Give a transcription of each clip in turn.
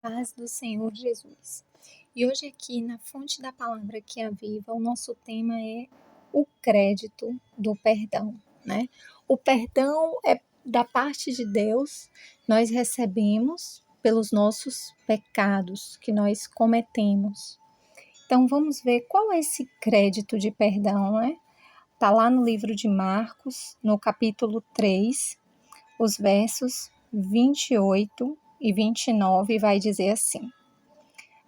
Paz do Senhor Jesus. E hoje aqui na Fonte da Palavra que é Viva, o nosso tema é o crédito do perdão, né? O perdão é da parte de Deus, nós recebemos pelos nossos pecados que nós cometemos. Então vamos ver qual é esse crédito de perdão, né? Está lá no livro de Marcos, no capítulo 3, os versos 28 e 29, vai dizer assim: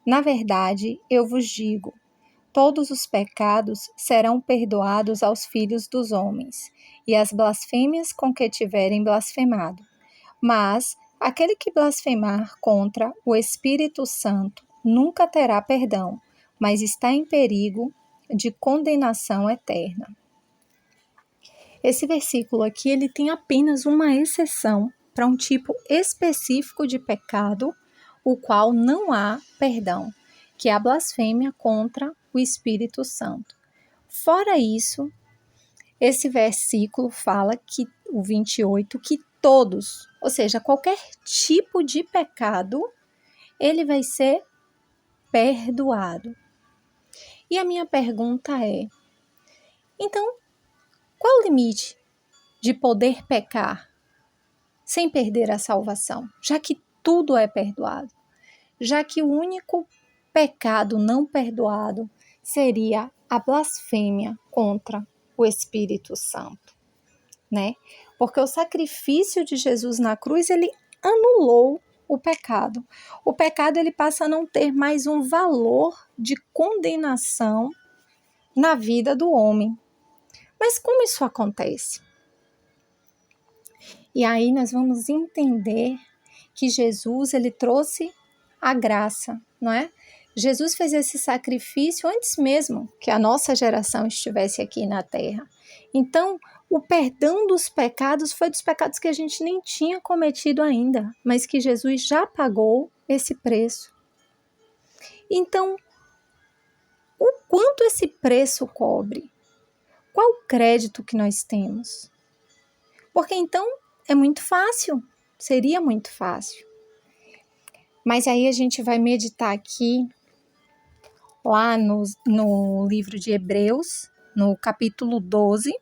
Na verdade, eu vos digo, todos os pecados serão perdoados aos filhos dos homens, e as blasfêmias com que tiverem blasfemado. Mas aquele que blasfemar contra o Espírito Santo nunca terá perdão, mas está em perigo de condenação eterna. Esse versículo aqui, ele tem apenas uma exceção para um tipo específico de pecado, o qual não há perdão, que é a blasfêmia contra o Espírito Santo. Fora isso, esse versículo fala que, o 28, que todos, ou seja, qualquer tipo de pecado, ele vai ser perdoado. E a minha pergunta é, então, qual o limite de poder pecar sem perder a salvação, já que tudo é perdoado? Já que o único pecado não perdoado seria a blasfêmia contra o Espírito Santo, né? Porque o sacrifício de Jesus na cruz, ele anulou o pecado. O pecado, ele passa a não ter mais um valor de condenação na vida do homem. Mas como isso acontece? E aí nós vamos entender que Jesus, ele trouxe a graça, não é? Jesus fez esse sacrifício antes mesmo que a nossa geração estivesse aqui na Terra. Então, o perdão dos pecados foi dos pecados que a gente nem tinha cometido ainda, mas que Jesus já pagou esse preço. Então, o quanto esse preço cobre? Qual o crédito que nós temos? Porque então é muito fácil, seria muito fácil. Mas aí a gente vai meditar aqui, lá no livro de Hebreus, no capítulo 12,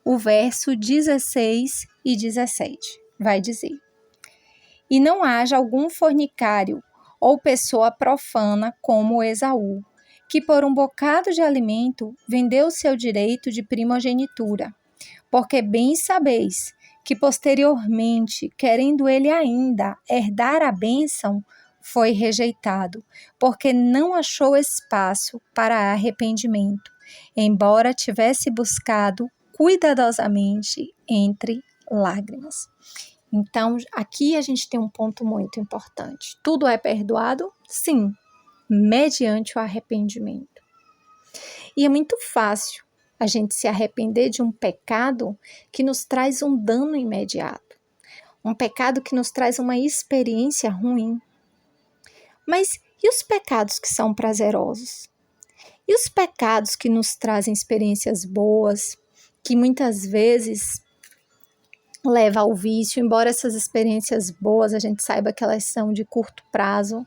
o verso 16 e 17. Vai dizer: E não haja algum fornicário ou pessoa profana como Esaú, que por um bocado de alimento vendeu seu direito de primogenitura. Porque bem sabeis que posteriormente, querendo ele ainda herdar a bênção, foi rejeitado, porque não achou espaço para arrependimento, embora tivesse buscado cuidadosamente entre lágrimas. Então, aqui a gente tem um ponto muito importante. Tudo é perdoado? Sim, mediante o arrependimento. E é muito fácil a gente se arrepender de um pecado que nos traz um dano imediato, um pecado que nos traz uma experiência ruim. Mas e os pecados que são prazerosos? E os pecados que nos trazem experiências boas, que muitas vezes levam ao vício, embora essas experiências boas a gente saiba que elas são de curto prazo,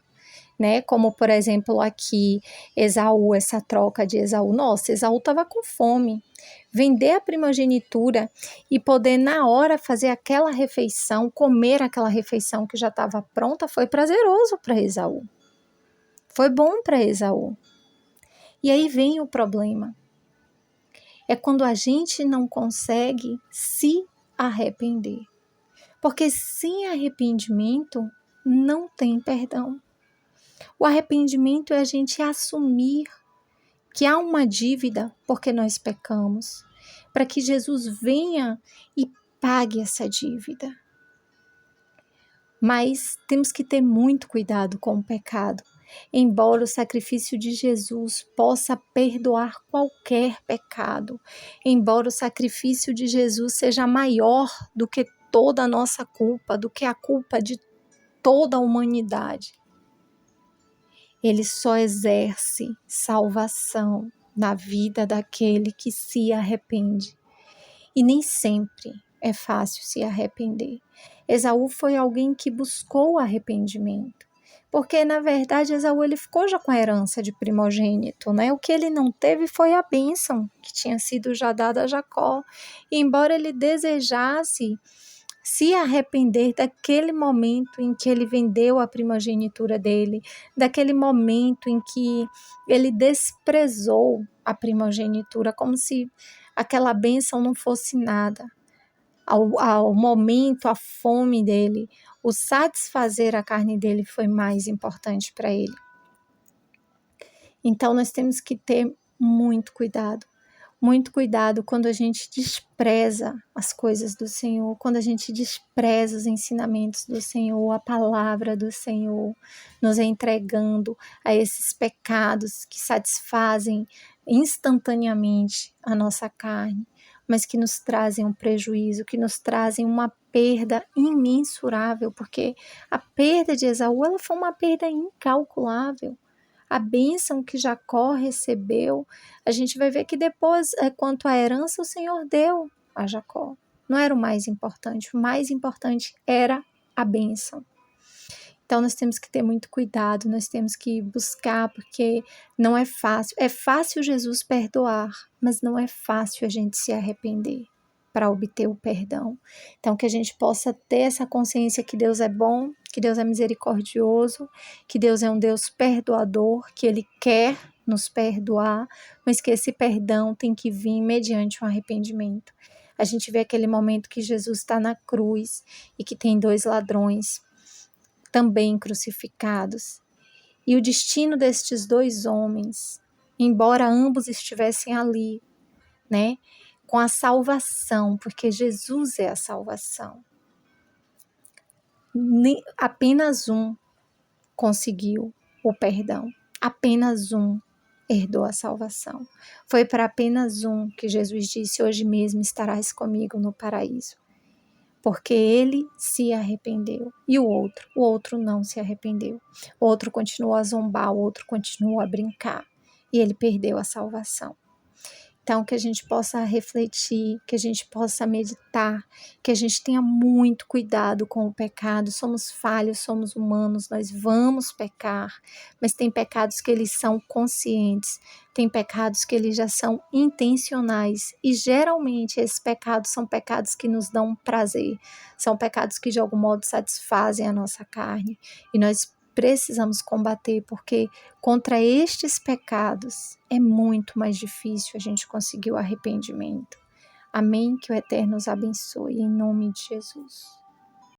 né? Como, por exemplo, aqui, Esaú, essa troca de Esaú. Nossa, Esaú estava com fome. Vender a primogenitura e poder, na hora, fazer aquela refeição, comer aquela refeição que já estava pronta, foi prazeroso para Esaú. Foi bom para Esaú. E aí vem o problema. É quando a gente não consegue se arrepender. Porque sem arrependimento, não tem perdão. O arrependimento é a gente assumir que há uma dívida porque nós pecamos, para que Jesus venha e pague essa dívida. Mas temos que ter muito cuidado com o pecado, embora o sacrifício de Jesus possa perdoar qualquer pecado, embora o sacrifício de Jesus seja maior do que toda a nossa culpa, do que a culpa de toda a humanidade. Ele só exerce salvação na vida daquele que se arrepende. E nem sempre é fácil se arrepender. Esaú foi alguém que buscou o arrependimento. Porque, na verdade, Esaú ele ficou já com a herança de primogênito, né? O que ele não teve foi a bênção que tinha sido já dada a Jacó. E embora ele desejasse se arrepender daquele momento em que ele vendeu a primogenitura dele, daquele momento em que ele desprezou a primogenitura, como se aquela bênção não fosse nada. Ao momento, a fome dele, o satisfazer a carne dele foi mais importante para ele. Então nós temos que ter muito cuidado quando a gente despreza as coisas do Senhor, quando a gente despreza os ensinamentos do Senhor, a palavra do Senhor, nos entregando a esses pecados que satisfazem instantaneamente a nossa carne, mas que nos trazem um prejuízo, que nos trazem uma perda imensurável, porque a perda de Esaú ela foi uma perda incalculável. A bênção que Jacó recebeu, a gente vai ver que depois, quanto à herança, o Senhor deu a Jacó. Não era o mais importante era a bênção. Então nós temos que ter muito cuidado, nós temos que buscar, porque não é fácil. É fácil Jesus perdoar, mas não é fácil a gente se arrepender para obter o perdão. Então que a gente possa ter essa consciência que Deus é bom, que Deus é misericordioso, que Deus é um Deus perdoador, que Ele quer nos perdoar, mas que esse perdão tem que vir mediante um arrependimento. A gente vê aquele momento que Jesus está na cruz e que tem 2 ladrões também crucificados. E o destino destes 2 homens, embora ambos estivessem ali, né, com a salvação, porque Jesus é a salvação, apenas um conseguiu o perdão, apenas um herdou a salvação. Foi para apenas um que Jesus disse: hoje mesmo estarás comigo no paraíso. Porque ele se arrependeu e o outro não se arrependeu. O outro continuou a zombar, o outro continuou a brincar e ele perdeu a salvação. Então, que a gente possa refletir, que a gente possa meditar, que a gente tenha muito cuidado com o pecado. Somos falhos, somos humanos, nós vamos pecar, mas tem pecados que eles são conscientes, tem pecados que eles já são intencionais e geralmente esses pecados são pecados que nos dão prazer, são pecados que de algum modo satisfazem a nossa carne e nós precisamos combater, porque contra estes pecados é muito mais difícil a gente conseguir o arrependimento. Amém? Que o Eterno nos abençoe, em nome de Jesus.